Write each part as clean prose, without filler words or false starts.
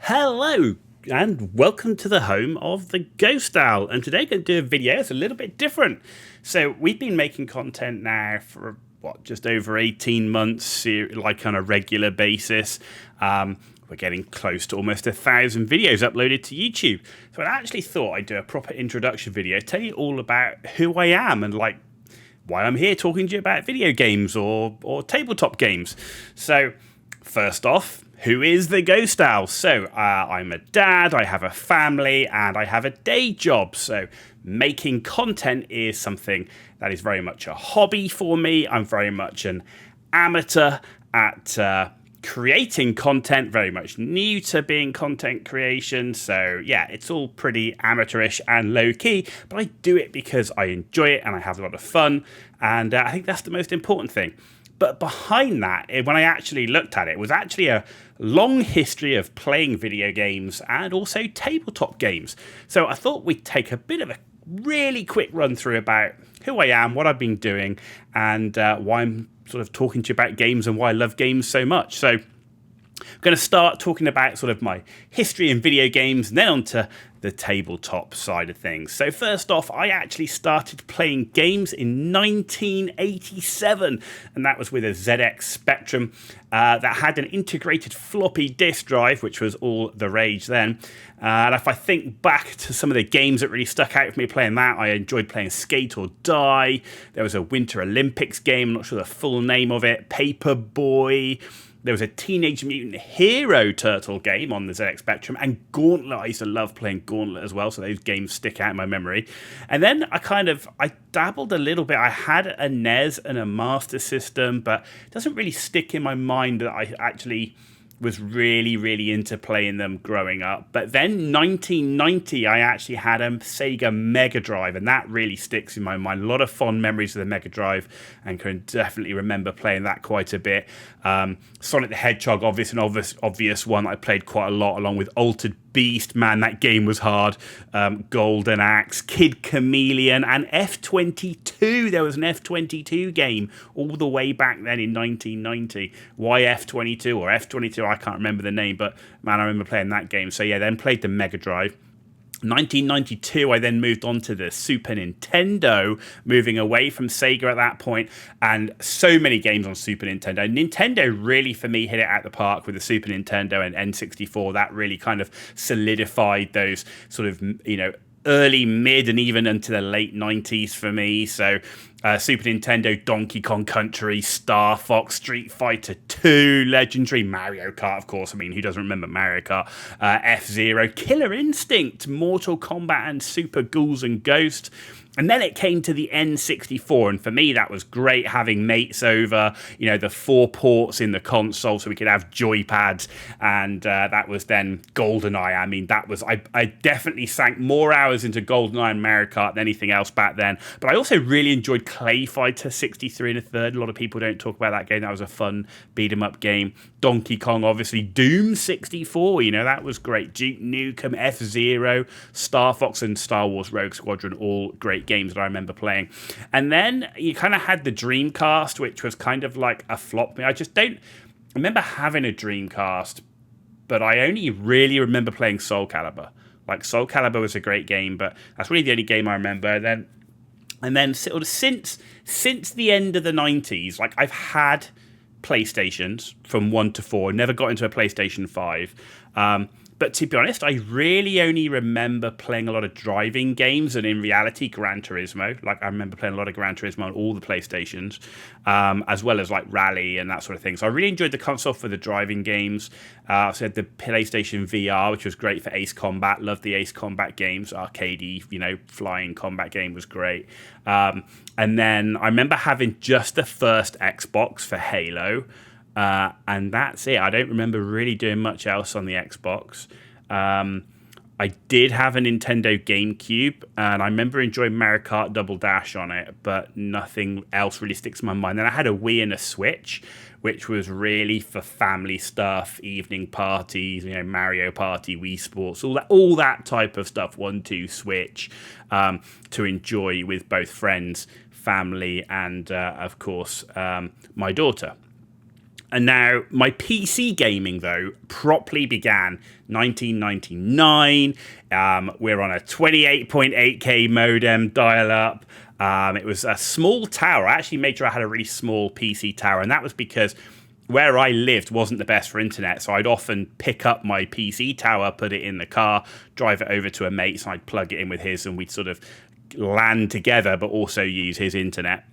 Hello and welcome to the home of the Ghost Owl. And today I'm going to do a video that's a little bit different. So we've been making content now for just over 18 months, like on a regular basis. We're getting close to almost 1,000 videos uploaded to YouTube. So I actually thought I'd do a proper introduction video, tell you all about who I am and like why I'm here talking to you about video games or tabletop games. So first off, who is the Ghost Owl? So I'm a dad, I have a family, and I have a day job. So making content is something that is very much a hobby for me. I'm very much an amateur at creating content, very much new to being content creation. So yeah, it's all pretty amateurish and low key, but I do it because I enjoy it and I have a lot of fun. And I think that's the most important thing. But behind that, when I actually looked at it, was actually a long history of playing video games and also tabletop games. So I thought we'd take a bit of a really quick run through about who I am, what I've been doing, and why I'm sort of talking to you about games and why I love games so much. So I'm going to start talking about sort of my history in video games and then onto the tabletop side of things. So first off, I actually started playing games in 1987, and that was with a ZX Spectrum that had an integrated floppy disk drive, which was all the rage then. And if I think back to some of the games that really stuck out for me playing that, I enjoyed playing Skate or Die. There was a Winter Olympics game, I'm not sure the full name of it, Paperboy. There was a Teenage Mutant Hero Turtle game on the ZX Spectrum, and Gauntlet. I used to love playing Gauntlet as well, so those games stick out in my memory. And then I dabbled a little bit. I had a NES and a Master System, but it doesn't really stick in my mind that I actually was really, really into playing them growing up. But then 1990, I actually had a Sega Mega Drive, and that really sticks in my mind. A lot of fond memories of the Mega Drive, and can definitely remember playing that quite a bit. Sonic the Hedgehog, obvious one I played quite a lot, along with Altered Beast. Man, that game was hard. Golden Axe, Kid Chameleon, and F-22. There was an F-22 game all the way back then in 1990. Why F-22 or F-22? I can't remember the name, but man, I remember playing that game. So yeah, then played the Mega Drive. 1992, I then moved on to the Super Nintendo, moving away from Sega at that point, and so many games on Super Nintendo. Nintendo really, for me, hit it out the park with the Super Nintendo and N64. That really kind of solidified those sort of, early, mid, and even into the late 90s for me. So Super Nintendo, Donkey Kong Country, Star Fox, Street Fighter 2, Legendary, Mario Kart, of course. I mean, who doesn't remember Mario Kart? F-Zero, Killer Instinct, Mortal Kombat, and Super Ghouls and Ghosts. And then it came to the N64, and for me that was great, having mates over, the 4 ports in the console so we could have joypads, and that was then GoldenEye. I mean, I definitely sank more hours into GoldenEye and Mario Kart than anything else back then, but I also really enjoyed Clay Fighter 63 and a third. A lot of people don't talk about that game. That was a fun beat-em-up game. Donkey Kong, obviously. Doom 64, that was great. Duke Nukem, F-Zero, Star Fox, and Star Wars Rogue Squadron, all great games that I remember playing. And then you kind of had the Dreamcast, which was kind of like a flop. I remember having a Dreamcast, but I only really remember playing Soul Calibur. Like, Soul Calibur was a great game, but that's really the only game I remember. And then sort of since the end of the 90s, like, I've had PlayStations from 1 to 4, never got into a PlayStation 5. But to be honest, I really only remember playing a lot of driving games, and in reality, Gran Turismo. Like, I remember playing a lot of Gran Turismo on all the PlayStations, as well as like Rally and that sort of thing. So I really enjoyed the console for the driving games. I had the PlayStation VR, which was great for Ace Combat. Loved the Ace Combat games, arcadey, flying combat game was great. And then I remember having just the first Xbox for Halo. And that's it. I don't remember really doing much else on the Xbox. I did have a Nintendo GameCube, and I remember enjoying Mario Kart Double Dash on it, but nothing else really sticks in my mind. Then I had a Wii and a Switch, which was really for family stuff, evening parties, Mario Party, Wii Sports, all that type of stuff. 1-2 Switch, to enjoy with both friends, family, and of course my daughter. And now my PC gaming, though, properly began 1999. We're on a 28.8K modem dial-up. It was a small tower. I actually made sure I had a really small PC tower, and that was because where I lived wasn't the best for internet, so I'd often pick up my PC tower, put it in the car, drive it over to a mate's, and I'd plug it in with his, and we'd sort of LAN together, but also use his internet.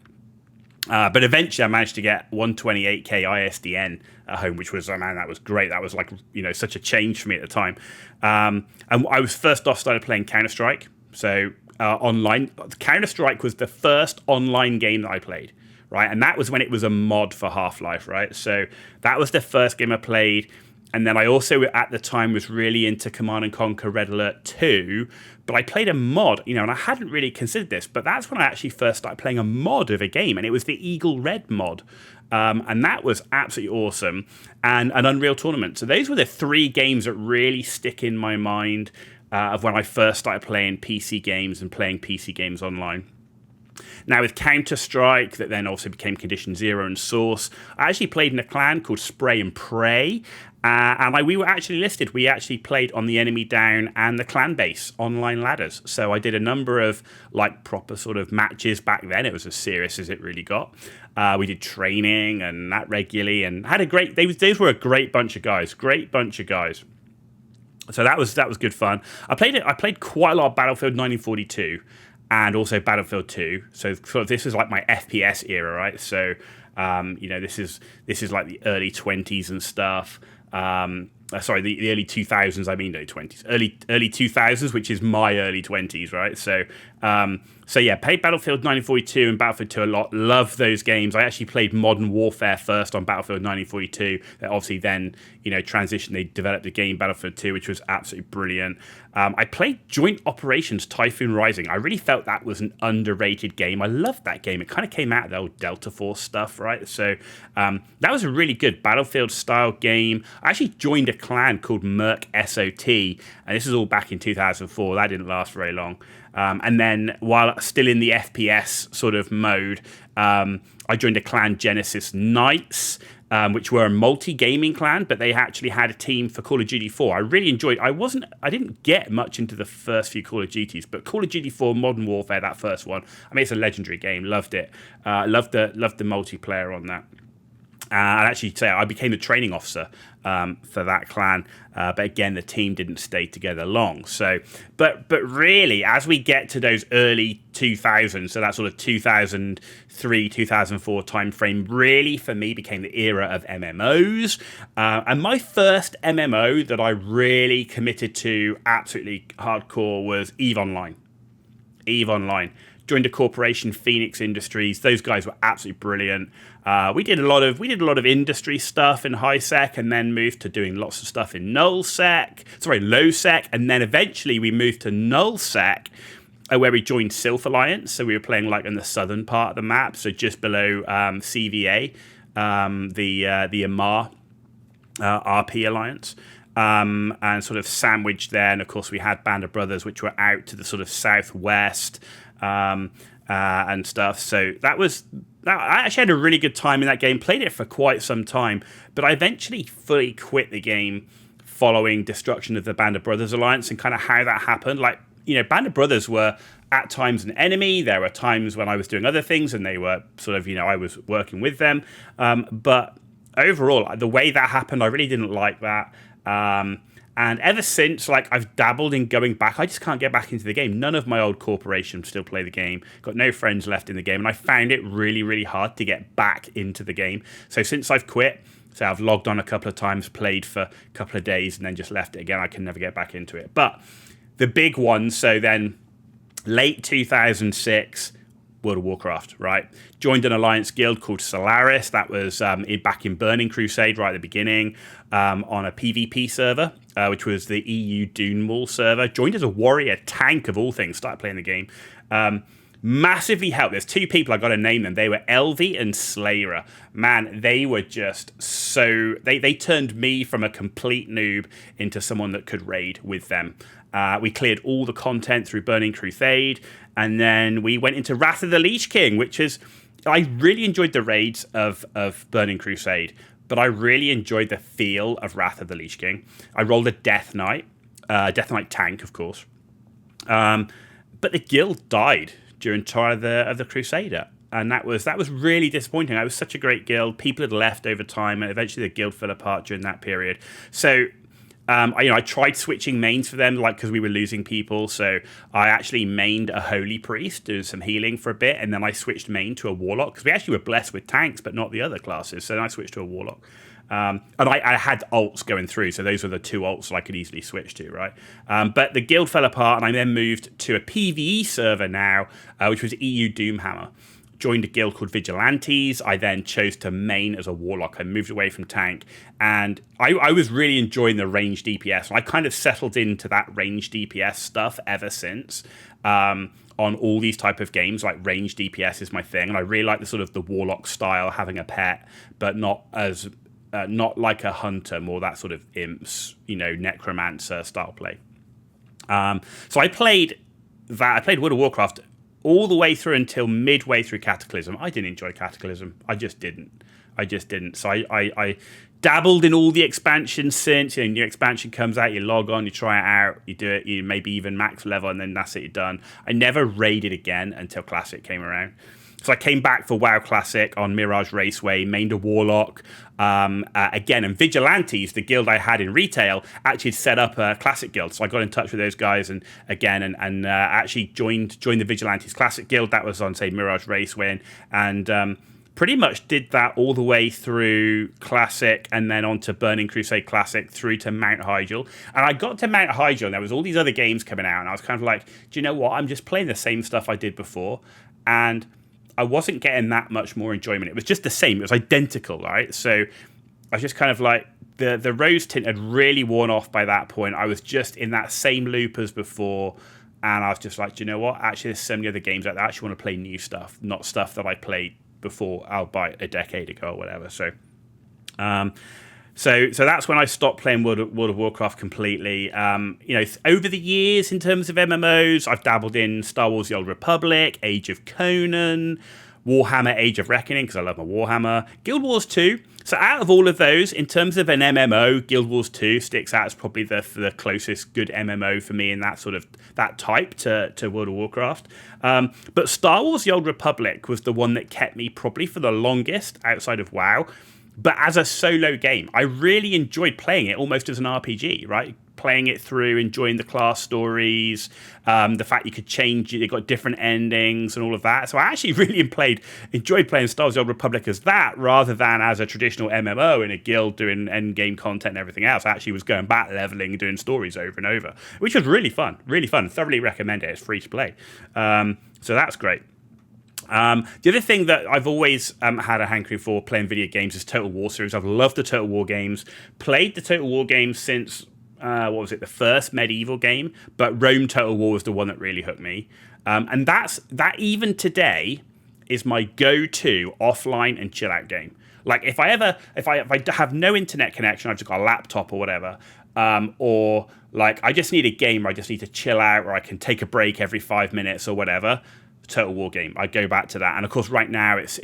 But eventually I managed to get 128K ISDN at home, which was, man, that was great. That was like, such a change for me at the time. And I was first off started playing Counter-Strike. So online, Counter-Strike was the first online game that I played, right? And that was when it was a mod for Half-Life, right? So that was the first game I played. And then I also, at the time, was really into Command & Conquer Red Alert 2, but I played a mod, and I hadn't really considered this, but that's when I actually first started playing a mod of a game, and it was the Eagle Red mod. And that was absolutely awesome, and an Unreal Tournament. So those were the three games that really stick in my mind of when I first started playing PC games and playing PC games online. Now, with Counter-Strike, that then also became Condition Zero and Source, I actually played in a clan called Spray and Pray, and we were actually listed. We actually played on the Enemy Down and the clan base online ladders. So I did a number of proper sort of matches back then. It was as serious as it really got. We did training and that regularly, and had a great. Those were a great bunch of guys. So that was good fun. I played quite a lot of Battlefield 1942. And also Battlefield 2. So this is like my FPS era, right? So, this is like the early 20s and stuff. Sorry, the early 2000s. I mean, no 20s. Early 2000s, which is my early 20s, right? So yeah, played Battlefield 1942 and Battlefield 2 a lot. Love those games. I actually played Modern Warfare first on Battlefield 1942. That obviously then, transitioned. They developed the game Battlefield 2, which was absolutely brilliant. I played Joint Operations Typhoon Rising. I really felt that was an underrated game. I loved that game. It kind of came out of the old Delta Force stuff, right? So that was a really good Battlefield-style game. I actually joined a clan called Merc SOT, and this is all back in 2004. That didn't last very long. And then while still in the FPS sort of mode, I joined a clan, Genesis Knights, which were a multi-gaming clan, but they actually had a team for Call of Duty 4. I really enjoyed. I didn't get much into the first few Call of Duties, but Call of Duty 4 Modern Warfare, that first one, I mean, it's a legendary game. Loved it. Loved the multiplayer on that. And actually, I became the training officer for that clan, but again, the team didn't stay together long. So, but really, as we get to those early 2000s, so that sort of 2003, 2004 timeframe, really for me became the era of MMOs. And my first MMO that I really committed to absolutely hardcore was EVE Online. EVE Online. Joined a corporation, Phoenix Industries. Those guys were absolutely brilliant. We did a lot of industry stuff in high sec, and then moved to doing lots of stuff in low sec, and then eventually we moved to null sec, where we joined Sylph Alliance. So we were playing in the southern part of the map, so just below CVA, the Amar RP Alliance. And sort of sandwiched there, and of course we had Band of Brothers, which were out to the sort of southwest and stuff. So I actually had a really good time in that game. Played it for quite some time, but I eventually fully quit the game following destruction of the Band of Brothers Alliance, and kind of how that happened. Band of Brothers were at times an enemy. There were times when I was doing other things, and they were sort of I was working with them. But overall, the way that happened, I really didn't like that. And ever since, I've dabbled in going back. I just can't get back into the game. None of my old corporations still play the game. Got no friends left in the game. And I found it really, really hard to get back into the game. So since I've quit, I've logged on a couple of times, played for a couple of days, and then just left it again. I can never get back into it. But the big ones, so then late 2006... World of Warcraft, right? Joined an alliance guild called Solaris. That was back in Burning Crusade right at the beginning, on a PvP server, which was the EU Dunewall server. Joined as a warrior tank of all things. Started playing the game. Massively helped. There's two people, I got to name them. They were Elvie and Slayer. Man, they were just so... They turned me from a complete noob into someone that could raid with them. We cleared all the content through Burning Crusade, and then we went into Wrath of the Lich King, which is... I really enjoyed the raids of Burning Crusade, but I really enjoyed the feel of Wrath of the Lich King. I rolled a Death Knight tank, of course. But the guild died during Trial of the Crusader, and that was really disappointing. It was such a great guild. People had left over time, and eventually the guild fell apart during that period. So, I tried switching mains for them, like because we were losing people. So I actually mained a Holy Priest, doing some healing for a bit, and then I switched main to a Warlock because we actually were blessed with tanks, but not the other classes. So then I switched to a Warlock. And I had alts going through, so those were the two alts that I could easily switch to, right? But the guild fell apart, and I then moved to a PvE server now, which was EU Doomhammer. Joined a guild called Vigilantes. I then chose to main as a Warlock. I moved away from tank, and I was really enjoying the ranged DPS. And I kind of settled into that ranged DPS stuff ever since. On all these type of games, like ranged DPS is my thing, and I really like the sort of the Warlock style, having a pet, but not like a hunter, more that sort of imps, necromancer style play. So I played World of Warcraft all the way through until midway through Cataclysm. I didn't enjoy Cataclysm. I just didn't. So I dabbled in all the expansions since. New expansion comes out, you log on, you try it out, you do it, you maybe even max level, and then that's it, you're done. I never raided again until Classic came around. So I came back for WoW Classic on Mirage Raceway, mained a Warlock. Again, and Vigilantes, the guild I had in retail, actually set up a Classic guild. So I got in touch with those guys and actually joined the Vigilantes Classic guild. That was on, say, Mirage Raceway. And pretty much did that all the way through Classic and then on to Burning Crusade Classic through to Mount Hyjal. And I got to Mount Hyjal and there was all these other games coming out. And I was kind of like, do you know what? I'm just playing the same stuff I did before. And I wasn't getting that much more enjoyment. It was just the same. It was identical, right? So I was just kind of like, the rose tint had really worn off by that point. I was just in that same loop as before. And I was just like, do you know what? Actually, there's so many other games out there. I actually want to play new stuff, not stuff that I played before, albeit a decade ago or whatever. So that's when I stopped playing World of Warcraft completely. Over the years, in terms of MMOs, I've dabbled in Star Wars: The Old Republic, Age of Conan, Warhammer: Age of Reckoning, because I love my Warhammer, Guild Wars 2. So out of all of those, in terms of an MMO, Guild Wars 2 sticks out as probably the closest good MMO for me in that sort of that type to World of Warcraft. But Star Wars: The Old Republic was the one that kept me probably for the longest outside of WoW. But as a solo game, I really enjoyed playing it almost as an RPG, right? Playing it through, enjoying the class stories, the fact you could change it, it got different endings and all of that. So I actually really enjoyed playing Star Wars: The Old Republic as that, rather than as a traditional MMO in a guild doing end game content and everything else. I actually was going back, leveling, doing stories over and over, which was really fun, really fun. Thoroughly recommend it. It's free to play. So that's great. The other thing that I've always had a hankering for playing video games is Total War series. I've loved the Total War games. Played the Total War games since, the first medieval game. But Rome Total War was the one that really hooked me. And that even today is my go-to offline and chill out game. Like if I have no internet connection, I've just got a laptop or whatever, or like I just need a game where I just need to chill out, or I can take a break every 5 minutes or whatever. Total War game. I go back to that, and of course, right now it's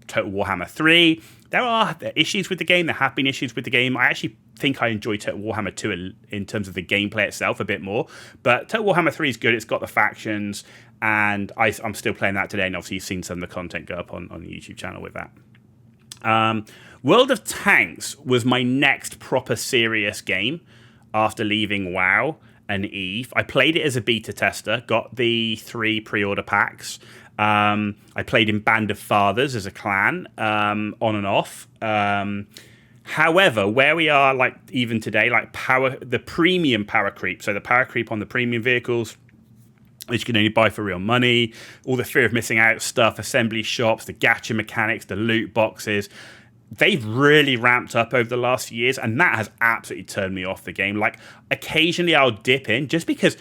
Total Warhammer 3. There are issues with the game. There have been issues with the game. I actually think I enjoy Total Warhammer 2 in terms of the gameplay itself a bit more. But Total Warhammer 3 is good. It's got the factions, and I'm still playing that today. And obviously, you've seen some of the content go up on the YouTube channel with that. World of Tanks was my next proper serious game after leaving WoW and EVE. I played it as a beta tester, got the 3 pre-order packs. I played in Band of Fathers as a clan, on and off. However, where we are, like even today, like the premium power creep, so the power creep on the premium vehicles, which you can only buy for real money, all the fear of missing out stuff, assembly shops, the gacha mechanics, the loot boxes, they've really ramped up over the last few years, and that has absolutely turned me off the game. Like, occasionally I'll dip in, just because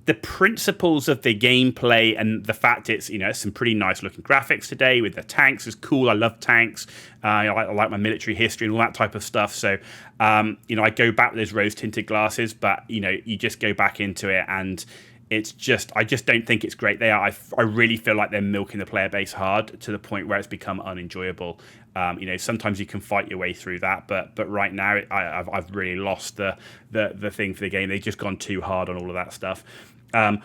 the principles of the gameplay and the fact it's, some pretty nice looking graphics today with the tanks is cool. I love tanks. I like my military history and all that type of stuff. So, I go back with those rose tinted glasses, but, you just go back into it and it's just, I just don't think it's great. I really feel like they're milking the player base hard to the point where it's become unenjoyable. Sometimes you can fight your way through that, but right now I've really lost the thing for the game. They've just gone too hard on all of that stuff. I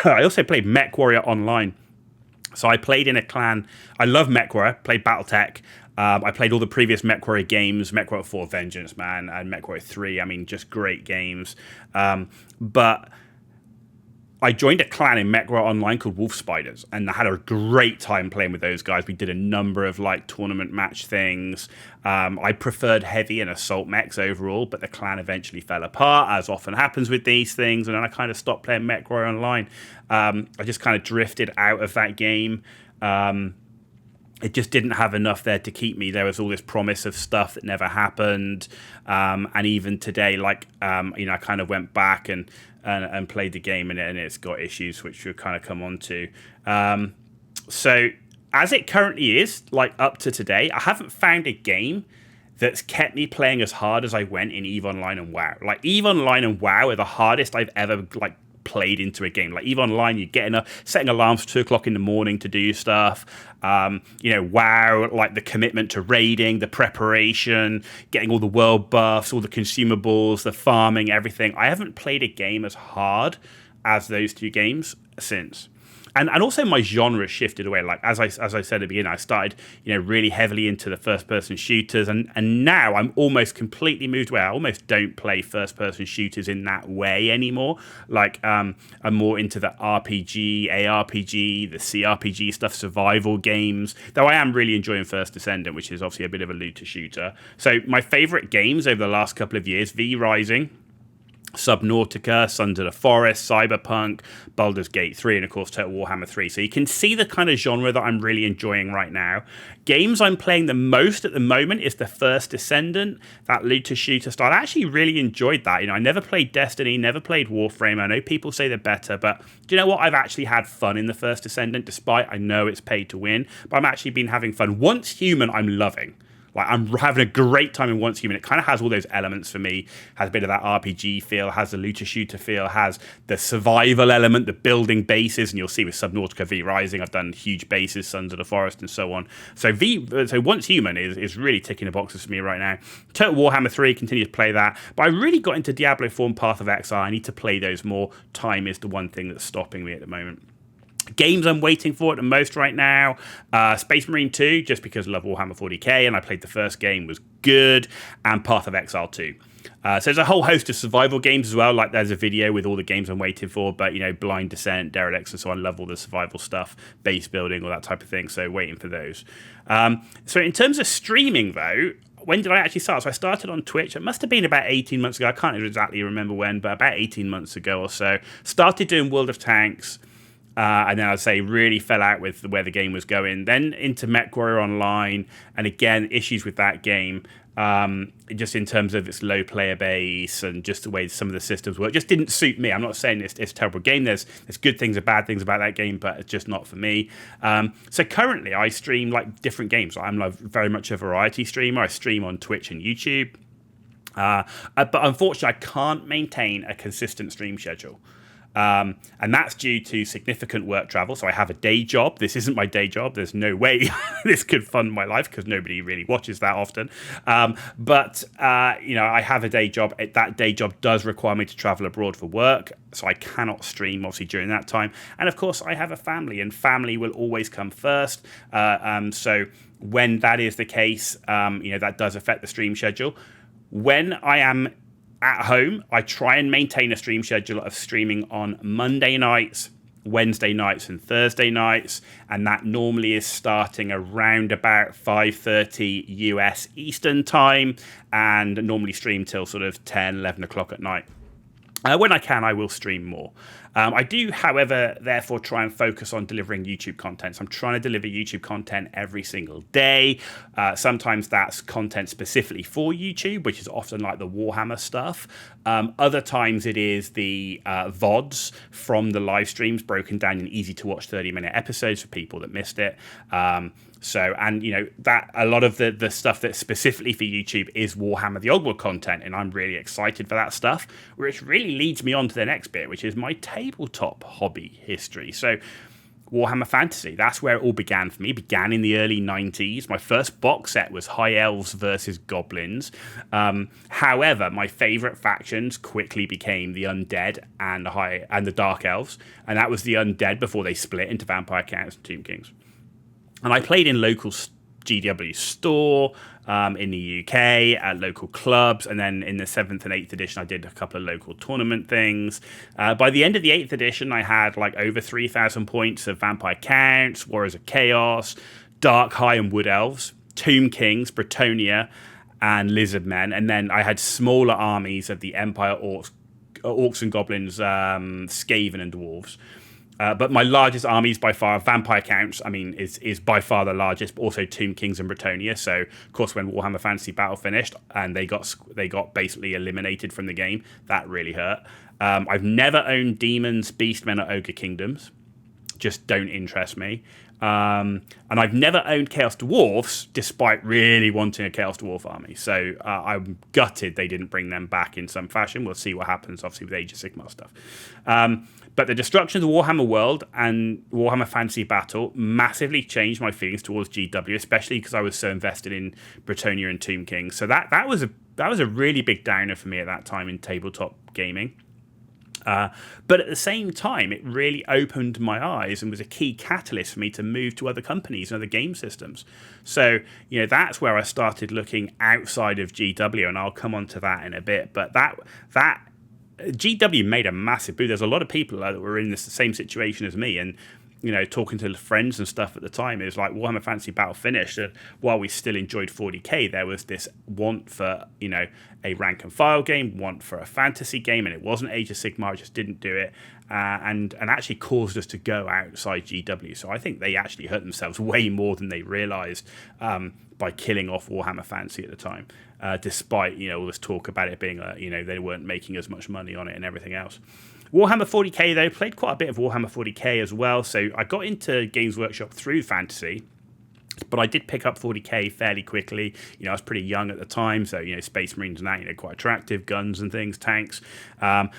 also played MechWarrior Online. So I played in a clan. I love MechWarrior, played Battletech. I played all the previous MechWarrior games, MechWarrior 4 Vengeance, man, and MechWarrior 3. I mean, just great games. But I joined a clan in MechWarrior Online called Wolf Spiders, and I had a great time playing with those guys. We did a number of tournament match things. I preferred heavy and assault mechs overall, but the clan eventually fell apart, as often happens with these things, and then I kind of stopped playing MechWarrior Online. I just kind of drifted out of that game. It just didn't have enough there to keep me. There was all this promise of stuff that never happened, and even today, I kind of went back and played the game, and it's got issues which we'll kind of come on to. So as it currently is, up to today, I haven't found a game that's kept me playing as hard as I went in EVE Online and WoW. EVE Online and WoW are the hardest I've ever played into a game. EVE Online, you're getting setting alarms for 2 o'clock in the morning to do stuff. WoW, the commitment to raiding, the preparation, getting all the world buffs, all the consumables, the farming, everything. I haven't played a game as hard as those two games since. And also my genre shifted away. As I said at the beginning, I started really heavily into the first person shooters, and now I'm almost completely moved away. I almost don't play first person shooters in that way anymore. I'm more into the RPG, ARPG, the CRPG stuff, survival games. Though I am really enjoying First Descendant, which is obviously a bit of a looter shooter. So my favorite games over the last couple of years: V Rising, Subnautica, Sons of the Forest, Cyberpunk, Baldur's Gate 3, and of course Total Warhammer 3. So you can see the kind of genre that I'm really enjoying right now. Games I'm playing the most at the moment is the First Descendant, that looter shooter style. I actually really enjoyed that. I never played Destiny, never played Warframe. I know people say they're better, but do you know what? I've actually had fun in the First Descendant, despite I know it's paid to win, but I'm actually been having fun. Once Human, I'm loving. I'm having a great time in Once Human. It kind of has all those elements for me. Has a bit of that RPG feel, has the looter shooter feel, has the survival element, the building bases, and you'll see with Subnautica V Rising, I've done huge bases, Sons of the Forest, and so on. So Once Human is really ticking the boxes for me right now. Total Warhammer 3, continue to play that. But I really got into Diablo 4 and Path of Exile. I need to play those more. Time is the one thing that's stopping me at the moment. Games I'm waiting for at the most right now, Space Marine 2, just because I love Warhammer 40k, and I played the first game, was good, and Path of Exile 2. So there's a whole host of survival games as well, there's a video with all the games I'm waiting for, but, Blind Descent, Derelicts, and so on. I love all the survival stuff, base building, all that type of thing, so waiting for those. So in terms of streaming, though, when did I actually start? So I started on Twitch. It must have been about 18 months ago. I can't exactly remember when, but about 18 months ago or so. Started doing World of Tanks. And then I'd say really fell out with where the game was going. Then into MechWarrior Online, and again, issues with that game, just in terms of its low player base and just the way some of the systems work, just didn't suit me. I'm not saying it's a terrible game. There's good things and bad things about that game, but it's just not for me. So currently, I stream different games. I'm very much a variety streamer. I stream on Twitch and YouTube. But unfortunately, I can't maintain a consistent stream schedule. And that's due to significant work travel. So I have a day job. This isn't my day job. There's no way this could fund my life because nobody really watches that often. But I have a day job. That day job does require me to travel abroad for work. So I cannot stream, obviously, during that time. And of course, I have a family, and family will always come first. So when that is the case, that does affect the stream schedule. When I am at home, I try and maintain a stream schedule of streaming on Monday nights, Wednesday nights, and Thursday nights, and that normally is starting around about 5:30 US Eastern time, and normally stream till sort of 10, 11 o'clock at night. When I can, I will stream more. I do, however, therefore try and focus on delivering YouTube content. So I'm trying to deliver YouTube content every single day. Sometimes that's content specifically for YouTube, which is often like the Warhammer stuff. Other times it is the VODs from the live streams broken down in easy to watch 30-minute episodes for people that missed it. That a lot of the stuff that's specifically for YouTube is Warhammer the Old World content, and I'm really excited for that stuff, which really leads me on to the next bit, which is my tabletop hobby history. So Warhammer Fantasy. That's where it all began for me. It began in the early 90s. My first box set was High Elves versus Goblins. However, my favourite factions quickly became the Undead and the Dark Elves. And that was the Undead before they split into Vampire Counts and Tomb Kings. And I played in local GW store in the UK, at local clubs, and then in the 7th and 8th edition I did a couple of local tournament things. By the end of the 8th edition I had like over 3,000 points of Vampire Counts, Warriors of Chaos, Dark High and Wood Elves, Tomb Kings, Bretonnia, and Lizard Men, and then I had smaller armies of the Empire Orcs and Goblins, Skaven and Dwarves. But my largest armies by far, Vampire Counts, I mean, is by far the largest, but also Tomb Kings and Bretonnia. So, of course, when Warhammer Fantasy Battle finished and they got basically eliminated from the game, that really hurt. I've never owned Demons, Beastmen, or Ogre Kingdoms. Just don't interest me. And I've never owned Chaos Dwarfs, despite really wanting a Chaos Dwarf army. So I'm gutted they didn't bring them back in some fashion. We'll see what happens, obviously, with Age of Sigmar stuff. But the destruction of the Warhammer world and Warhammer Fantasy Battle massively changed my feelings towards GW, especially because I was so invested in Bretonnia and Tomb King. So that was a really big downer for me at that time in tabletop gaming. But at the same time, it really opened my eyes and was a key catalyst for me to move to other companies and other game systems. So, that's where I started looking outside of GW, and I'll come on to that in a bit. But that GW made a massive boom. There's a lot of people that were in the same situation as me, and talking to friends and stuff at the time, it was like Warhammer Fantasy Battle finished, and while we still enjoyed 40k, there was this want for a rank and file game, want for a fantasy game, and it wasn't Age of Sigmar, just didn't do it, and actually caused us to go outside GW. So I think they actually hurt themselves way more than they realised by killing off Warhammer Fantasy at the time, despite all this talk about it being they weren't making as much money on it and everything else. Warhammer 40k, though, played quite a bit of Warhammer 40k as well, so I got into Games Workshop through fantasy, but I did pick up 40k fairly quickly. I was pretty young at the time, so Space Marines and that, quite attractive, guns and things, tanks.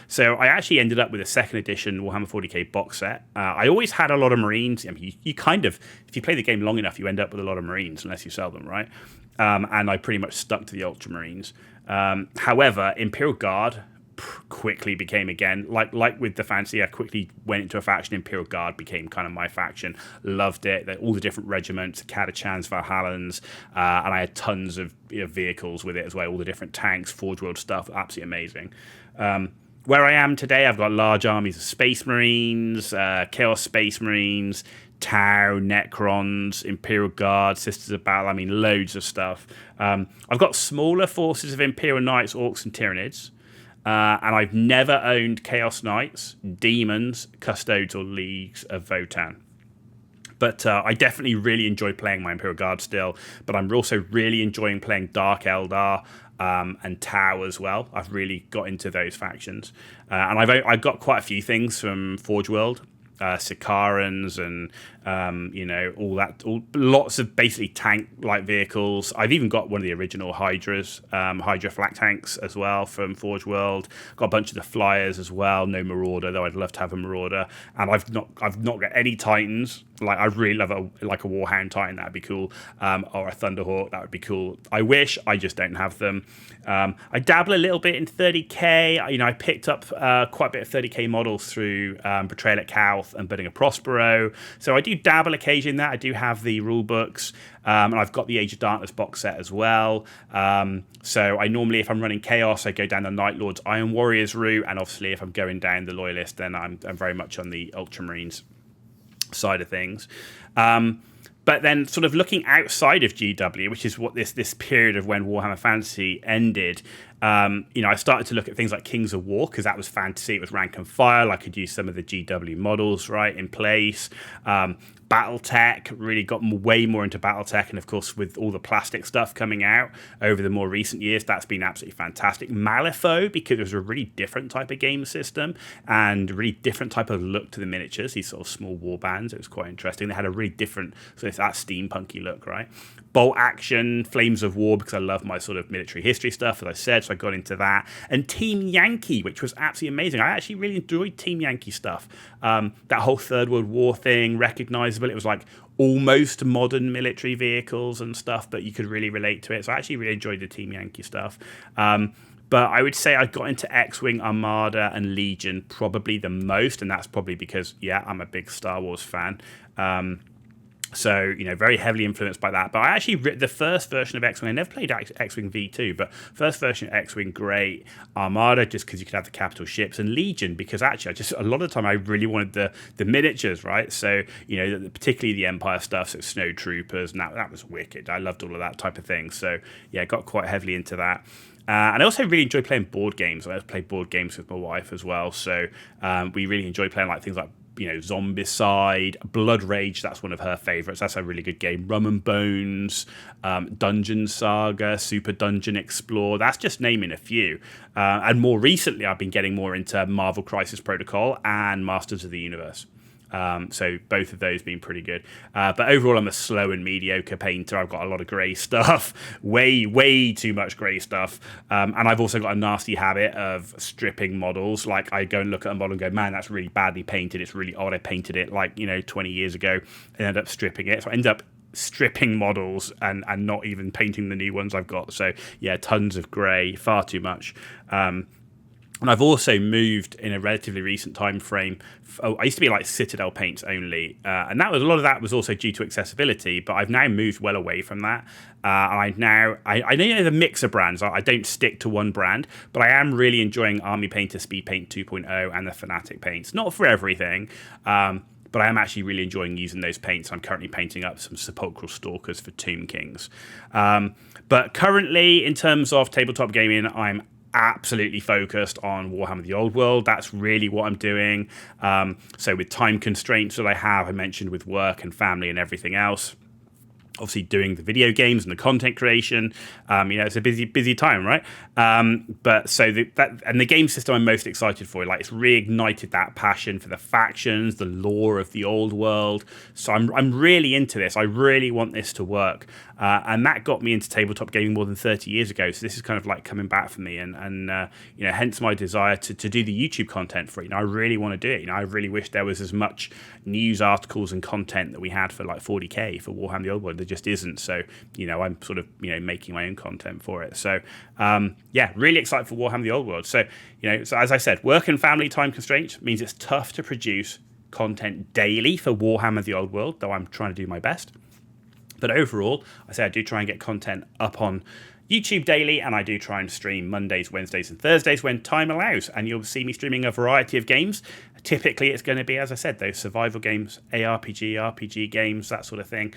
So I actually ended up with a second edition Warhammer 40k box set. I always had a lot of Marines. I mean, you kind of, if you play the game long enough, you end up with a lot of Marines unless you sell them, right? And I pretty much stuck to the Ultramarines. However, Imperial Guard quickly became, again, like with the fantasy, I quickly went into a faction. Imperial Guard became kind of my faction. Loved it. All the different regiments, Catachans, Valhallans, and I had tons of vehicles with it as well. All the different tanks, Forge World stuff, absolutely amazing. Where I am today, I've got large armies of Space Marines, Chaos Space Marines, Tau, Necrons, Imperial Guard, Sisters of Battle. I mean, loads of stuff. I've got smaller forces of Imperial Knights, Orcs, and Tyranids. And I've never owned Chaos Knights, Demons, Custodes, or Leagues of Votann. But I definitely really enjoy playing my Imperial Guard still. But I'm also really enjoying playing Dark Eldar and Tau as well. I've really got into those factions. And I've got quite a few things from Forge World. Sicarans and all that, lots of basically tank-like vehicles. I've even got one of the original Hydras, Hydra flak tanks as well from Forge World. Got a bunch of the flyers as well. No Marauder, though I'd love to have a Marauder. And I've not got any Titans. Like, I'd really love a Warhound Titan. That'd be cool. Or a Thunderhawk. That would be cool. I wish. I just don't have them. I dabble a little bit in 30k. I picked up quite a bit of 30k models through Betrayal at Calth and Building a Prospero. So I do dabble occasionally in that. I do have the rule books. And I've got the Age of Darkness box set as well. So I normally, if I'm running Chaos, I go down the Night Lords Iron Warriors route. And obviously, if I'm going down the Loyalist, then I'm very much on the Ultramarines side of things. But then sort of looking outside of GW, which is what this period of when Warhammer Fantasy ended, I started to look at things like Kings of War, because that was fantasy. It was rank and file. I could use some of the GW models right in place. Battletech, really got way more into Battletech, and of course with all the plastic stuff coming out over the more recent years, that's been absolutely fantastic. Malifaux, because it was a really different type of game system and a really different type of look to the miniatures, these sort of small war bands. It was quite interesting. They had a really different, so it's that steampunky look, right? Bolt Action, Flames of War, because I love my sort of military history stuff, as I said, so I got into that. And Team Yankee, which was absolutely amazing. I actually really enjoyed Team Yankee stuff. That whole Third World War thing, recognizable. It was like almost modern military vehicles and stuff, but you could really relate to it. So I actually really enjoyed the Team Yankee stuff. But I would say I got into X-Wing, Armada, and Legion probably the most, and that's probably because, yeah, I'm a big Star Wars fan. So, very heavily influenced by that. But I actually, the first version of X-Wing, I never played X-Wing V2, but first version of X-Wing, great. Armada, just because you could have the capital ships, and Legion, because actually, a lot of the time, I really wanted the miniatures, right? So, particularly the Empire stuff, so Snow Troopers, and that was wicked. I loved all of that type of thing. So, yeah, got quite heavily into that. And I also really enjoy playing board games. I play board games with my wife as well. So we really enjoy playing things like Zombicide, Blood Rage. That's one of her favorites. That's a really good game. Rum and Bones, Dungeon Saga, Super Dungeon Explorer. That's just naming a few. And more recently, I've been getting more into Marvel Crisis Protocol and Masters of the Universe. So both of those being pretty good. But overall, I'm a slow and mediocre painter. I've got a lot of grey stuff, way too much grey stuff. And I've also got a nasty habit of stripping models. Like I go and look at a model and go, man, that's really badly painted. It's really odd. I painted it 20 years ago and ended up stripping it. So I end up stripping models and not even painting the new ones I've got. So yeah, tons of grey, far too much. And I've also moved in a relatively recent time frame. I used to be Citadel paints only, and a lot of that was also due to accessibility. But I've now moved well away from that. And I know the mix of brands. I don't stick to one brand, but I am really enjoying Army Painter Speed Paint 2.0 and the Fanatic paints. Not for everything, but I am actually really enjoying using those paints. I'm currently painting up some Sepulchral Stalkers for Tomb Kings. But currently, in terms of tabletop gaming, I'm absolutely focused on Warhammer the Old World. That's really what I'm doing. So with time constraints that I mentioned with work and family and everything else, obviously doing the video games and the content creation, it's a busy time, right? But so the game system I'm most excited for, it's reignited that passion for the factions, the lore of the old world. So I'm really into this. I really want this to work. And that got me into tabletop gaming more than 30 years ago. So this is kind of coming back for me, and hence my desire to do the YouTube content for it. I really want to do it. I really wish there was as much news articles and content that we had for 40k for Warhammer the Old World. There just isn't. So I'm sort of making my own content for it. So really excited for Warhammer the Old World. So so as I said, work and family time constraints means it's tough to produce content daily for Warhammer the Old World, though I'm trying to do my best. But overall, I do try and get content up on YouTube daily, and I do try and stream Mondays, Wednesdays, and Thursdays when time allows. And you'll see me streaming a variety of games. Typically, it's going to be, as I said, those survival games, ARPG, RPG games, that sort of thing.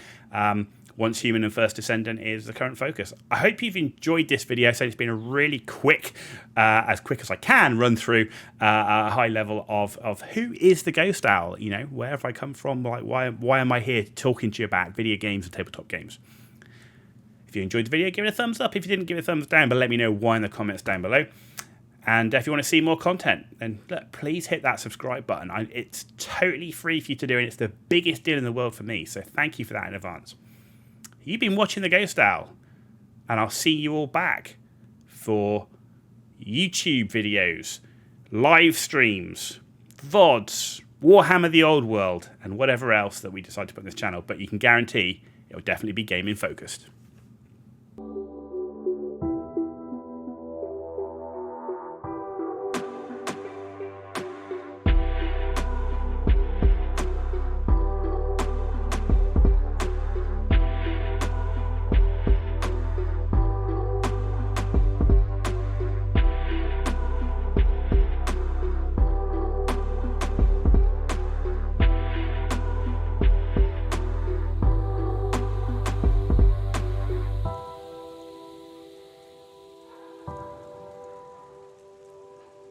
Once Human and First Descendant is the current focus. I hope you've enjoyed this video. So it's been a really quick, as quick as I can, run through a high level of who is the Ghost Owl. Where have I come from? Why am I here talking to you about video games and tabletop games? If you enjoyed the video, give it a thumbs up. If you didn't, give it a thumbs down, but let me know why in the comments down below. And if you want to see more content, then please hit that subscribe button. It's totally free for you to do, and it's the biggest deal in the world for me. So thank you for that in advance. You've been watching The Ghost Owl, and I'll see you all back for YouTube videos, live streams, VODs, Warhammer the Old World, and whatever else that we decide to put on this channel. But you can guarantee it'll definitely be gaming focused.